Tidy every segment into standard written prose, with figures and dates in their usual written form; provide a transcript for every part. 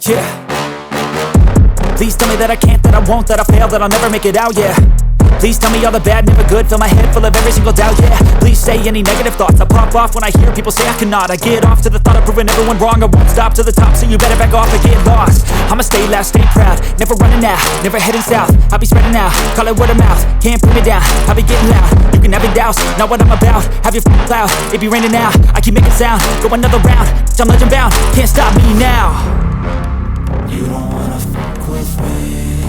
Yeah. Please tell me that I can't, that I won't, that I fail, that I'll never make it out, yeah. Please tell me all the bad, never good, fill my head full of every single doubt, yeah. Please say any negative thoughts, I pop off when I hear people say I cannot. I get off to the thought of proving everyone wrong, I won't stop to the top, so you better back off and get lost. I'ma stay loud, stay proud, never running out, never heading south. I'll be spreading out, call it word of mouth, can't put me down, I'll be getting loud. You can have your doubts, not what I'm about, have your cloud, it be raining now. I keep making sound, go another round, I'm legend bound, can't stop me now. You don't wanna fuck with me,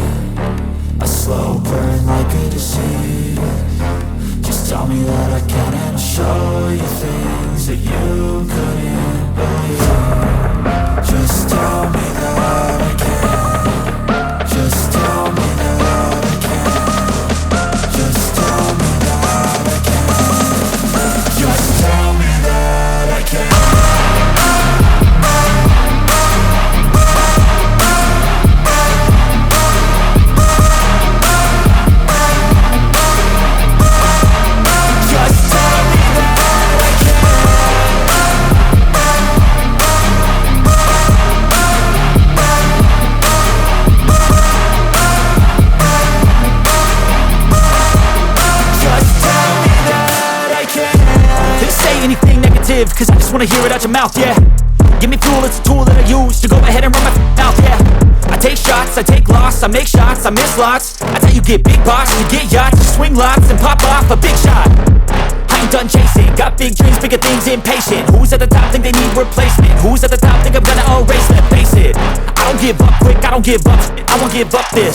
a slow burn like a disease. Just tell me that I can and I'll show you things that you couldn't believe. Just tell me that I can. Just tell me that I can. Just tell me that I can. Just tell me that I can. Cause I just wanna hear it out your mouth, yeah. Give me fuel, it's a tool that I use to go ahead and run my mouth, yeah. I take shots, I take loss, I make shots, I miss lots. That's how you get big box, you get yachts, you swing lots and pop off a big shot. I ain't done chasing, got big dreams, bigger things, impatient. Who's at the top think they need replacement? Who's at the top think I'm gonna erase them? Face it, I don't give up quick, I don't give up shit, I won't give up this.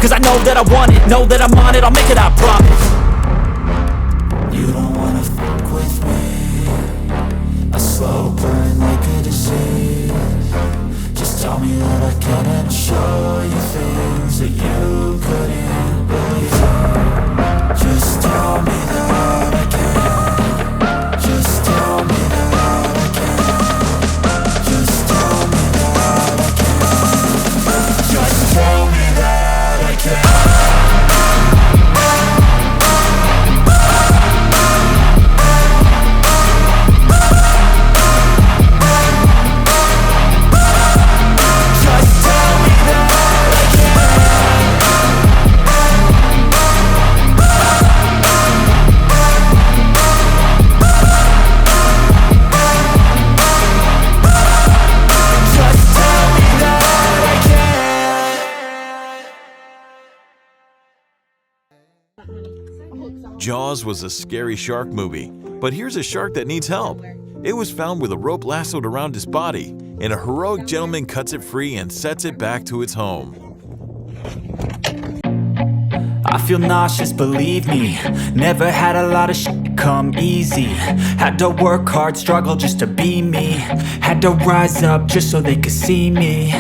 Cause I know that I want it, know that I'm on it, I'll make it, I promise. You don't wanna fuck with me, a slow burn like a disease. Just tell me that I can and I'll show you things that you couldn't believe. Just tell me that I can. Just tell me that I can. Just tell me that I can. Just tell me that I can. Jaws was a scary shark movie, but here's a shark that needs help. It was found with a rope lassoed around his body, and a heroic gentleman cuts it free and sets it back to its home. I feel nauseous, believe me. Never had a lot of shit come easy. Had to work hard, struggle just to be me. Had to rise up just so they could see me.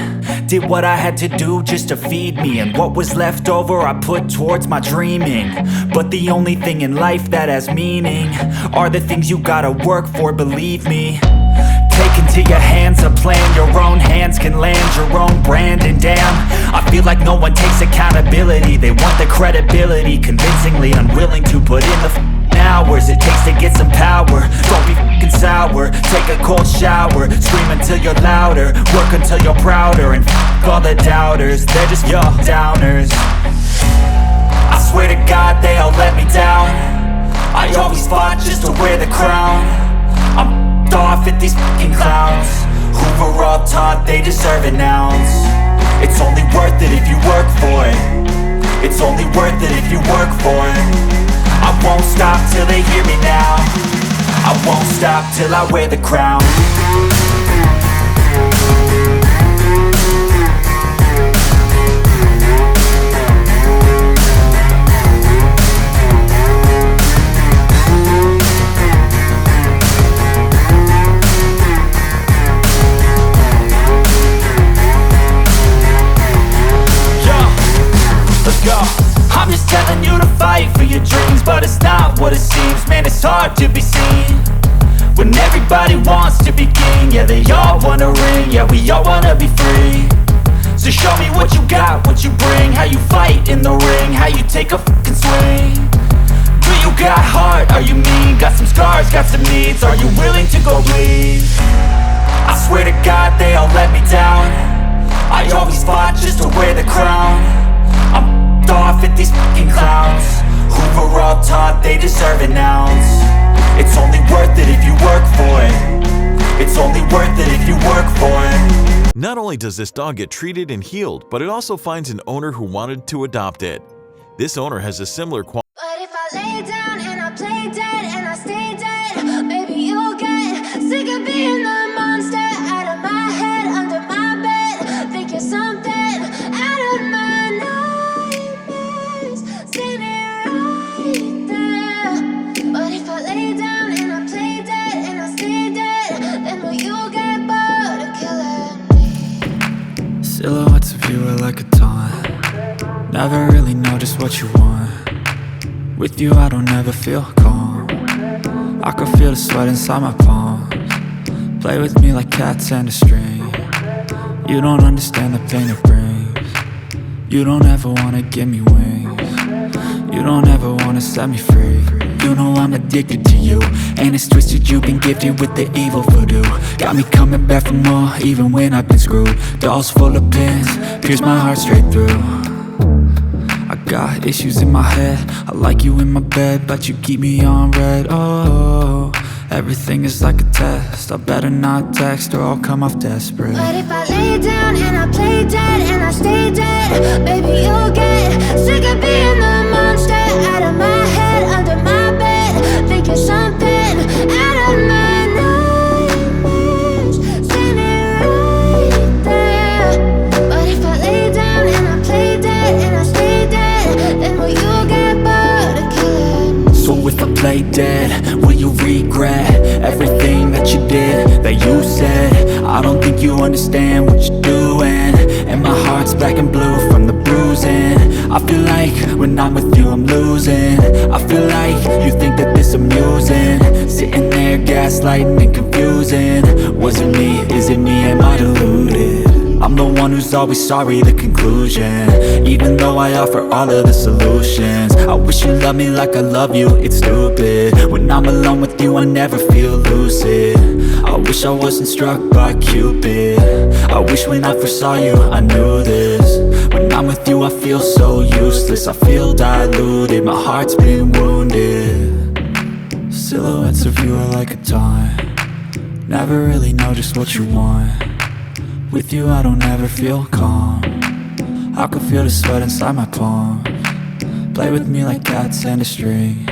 Did what I had to do just to feed me, and what was left over I put towards my dreaming. But the only thing in life that has meaning are the things you gotta work for, believe me. Take into your hands a plan, your own hands can land your own brand. And damn, I feel like no one takes accountability. They want the credibility, convincingly unwilling to put in the hours it takes to get some power. Don't be f***ing sour, take a cold shower. Scream until you're louder, work until you're prouder. And f*** all the doubters, they're just your downers. I swear to God they all let me down. I always fought just to wear the crown. I'm off at these fucking clowns who were all taught they deserve an ounce. It's only worth it if you work for it. It's only worth it if you work for it. I won't stop till they hear me now. I won't stop till I wear the crown. I'm just telling you to fight for your dreams, but it's not what it seems. Man, it's hard to be seen when everybody wants to be king. Yeah, they all wanna ring, yeah, we all wanna be free. So show me what you got, what you bring, how you fight in the ring, how you take a fucking swing. Do you got heart, are you mean? Got some scars, got some needs, are you willing to go bleed? I swear to God they all let me down. I always fought just to wear the crown. I'm off at these fucking clowns who were all taught they deserve an ounce. It's only worth it if you work for it. It's only worth it if you work for it. Not only does this dog get treated and healed, but it also finds an owner who wanted to adopt it. This owner has a similar quality. But if I lay down and I play dead and I stay dead, maybe you'll get sick of being the monster out of my head, under my bed. Think you're something out of my nightmares, standing right there. But if I lay down and I play dead and I stay dead, then will you get bored of killing me? Silhouettes of you are like a taunt. Never really know just what you want. With you I don't ever feel calm. I can feel the sweat inside my palms. Play with me like cats and a string. You don't understand the pain it brings. You don't ever wanna give me wings. You don't ever wanna set me free. You know I'm addicted to you, and it's twisted, you've been gifted with the evil voodoo. Got me coming back for more, even when I've been screwed. Dolls full of pins, pierce my heart straight through. I got issues in my head, I like you in my bed, but you keep me on red. Oh, everything is like a test, I better not text or I'll come off desperate. But if I lay down and I play dead and I stay dead, baby you'll get sick of being the monster out of my head, under my bed. Think you're something out of my nightmares, standing right there. But if I lay down and I play dead and I stay dead, then will you get bored of killing me? So if I play dead, will you regret everything that you did, that you said? I don't think you understand what you're doing, and my heart's black and blue from the bruising. I feel like when I'm with you I'm losing. I feel like you think that this amusing, sitting there gaslighting and confusing. Was it me? Is it me? Am I deluded? I'm the one who's always sorry, the conclusion. Even though I offer all of the solutions, I wish you loved me like I love you, it's stupid. When I'm alone with you I never feel lucid. I wish I wasn't struck by Cupid. I wish when I first saw you I knew this. When I'm with you I feel so useless, I feel diluted, my heart's been wounded. Silhouettes of you are like a taunt. Never really know just what you want. With you I don't ever feel calm. I can feel the sweat inside my palms. Play with me like cats and a string.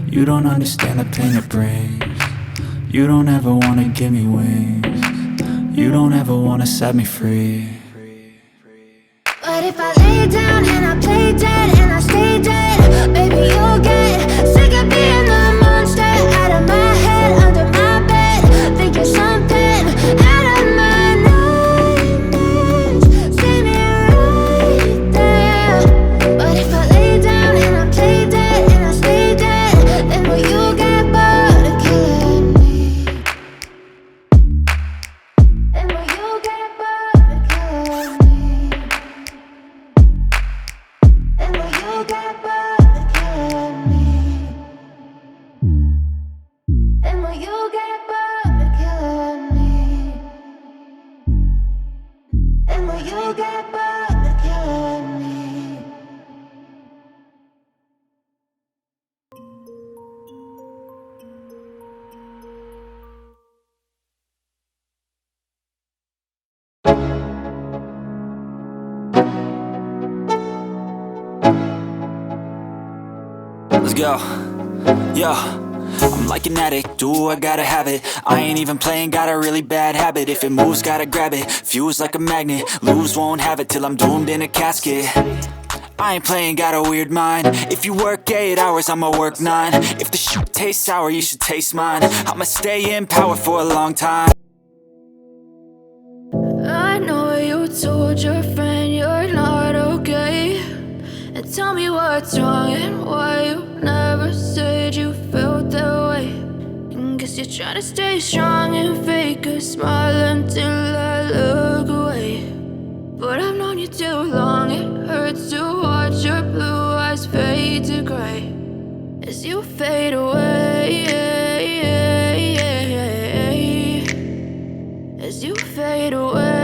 You don't understand the pain it brings. You don't ever wanna give me wings. You don't ever wanna set me free. But if I lay down and I play dead and I stay dead, baby you'll get sick of being the monster out of my head, under my bed. Think you're something out of my nightmares, standing right there. But if I lay down and I play dead and I stay dead, then will you get bored of killing me? Then will you get bored of killing me? Then will you get bored of killing me? Then will you get bored of killing me? Then will you get bored of killing me? Let's go. Yo, I'm like an addict, do I gotta have it. I ain't even playing, got a really bad habit. If it moves, gotta grab it, fuse like a magnet. Lose, won't have it till I'm doomed in a casket. I ain't playing, got a weird mind. If you work 8 hours, I'ma work 9. If the shit tastes sour, you should taste mine. I'ma stay in power for a long time. I know you told your friend you're not okay, and tell me what's wrong and why you never said you felt that way. And guess you're trying to stay strong and fake a smile until I look away. But I've known you too long, it hurts to watch your blue eyes fade to gray as you fade away, as you fade away.